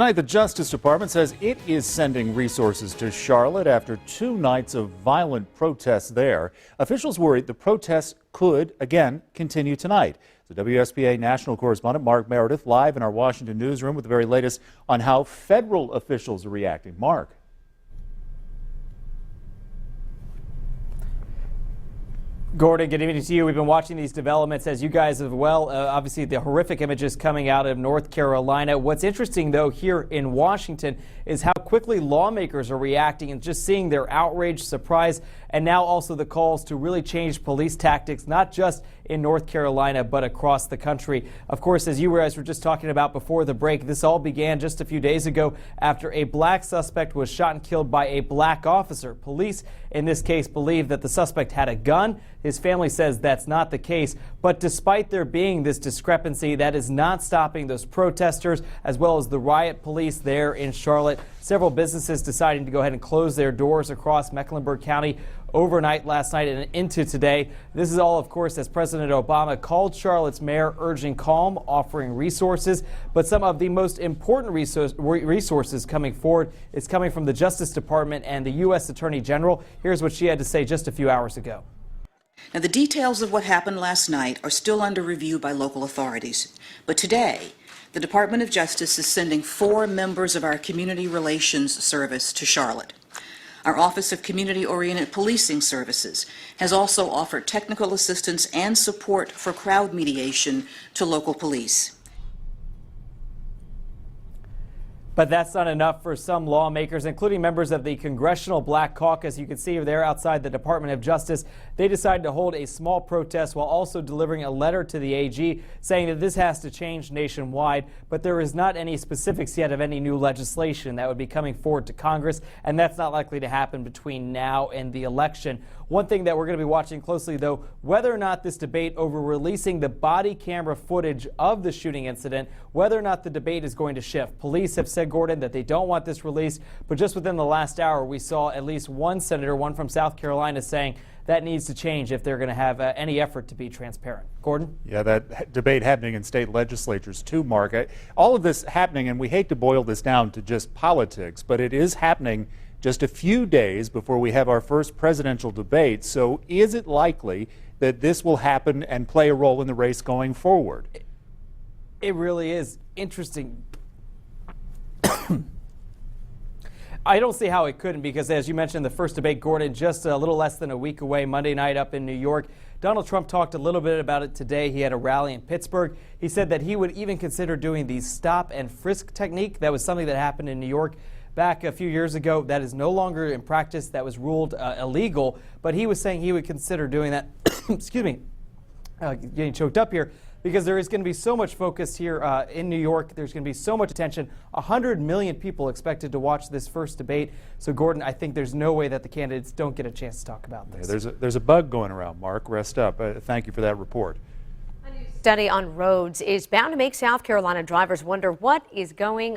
Tonight, the Justice Department says it is sending resources to Charlotte after 2 nights of violent protests there. Officials worry the protests could, again, continue tonight. The WSBA national correspondent Mark Meredith live in our Washington newsroom with the very latest on how federal officials are reacting. Mark. Gordon, good evening to you. We've been watching these developments as you guys as well. Obviously, the horrific images coming out of North Carolina. What's interesting, though, here in Washington is how quickly lawmakers are reacting and just seeing their outrage, surprise, and now also the calls to really change police tactics, not just in North Carolina, but across the country. Of course, as you guys were just talking about before the break, this all began just a few days ago after a black suspect was shot and killed by a black officer. Police, in this case, believe that the suspect had a gun. His family says that's not the case. But despite there being this discrepancy, that is not stopping those protesters as well as the riot police there in Charlotte. Several businesses deciding to go ahead and close their doors across Mecklenburg County overnight last night and into today. This is all, of course, as President Obama called Charlotte's mayor urging calm, offering resources. But some of the most important resources coming forward is coming from the Justice Department and the U.S. Attorney General. Here's what she had to say just a few hours ago. Now, the details of what happened last night are still under review by local authorities. But today, the Department of Justice is sending 4 members of our Community Relations Service to Charlotte. Our Office of Community-Oriented Policing Services has also offered technical assistance and support for crowd mediation to local police. But that's not enough for some lawmakers, including members of the Congressional Black Caucus. You can see there outside the Department of Justice. They decided to hold a small protest while also delivering a letter to the AG saying that this has to change nationwide. But there is not any specifics yet of any new legislation that would be coming forward to Congress, and that's not likely to happen between now and the election. One thing that we're going to be watching closely, though, whether or not this debate over releasing the body camera footage of the shooting incident, whether or not the debate is going to shift. Police have said, Gordon, that they don't want this released, but just within the last hour, we saw at least one senator, one from South Carolina, saying that needs to change if they're going to have any effort to be transparent. Gordon? Yeah, that debate happening in state legislatures too, Mark. All of this happening, and we hate to boil this down to just politics, but it is happening just a few days before we have our first presidential debate. So is it likely that this will happen and play a role in the race going forward? It really is interesting. I don't see how it couldn't, because as you mentioned, the first debate, Gordon, just a little less than a week away, Monday night up in New York. Donald Trump talked a little bit about it today. He had a rally in Pittsburgh. He said that he would even consider doing the stop and frisk technique. That was something that happened in New York back a few years ago. That is no longer in practice. That was ruled illegal. But he was saying he would consider doing that. Excuse me, getting choked up here. Because there is going to be so much focus here in New York. There's going to be so much attention. 100 million people expected to watch this first debate. So, Gordon, I think there's no way that the candidates don't get a chance to talk about this. Yeah, there's a bug going around, Mark. Rest up. Thank you for that report. A new study on roads is bound to make South Carolina drivers wonder what is going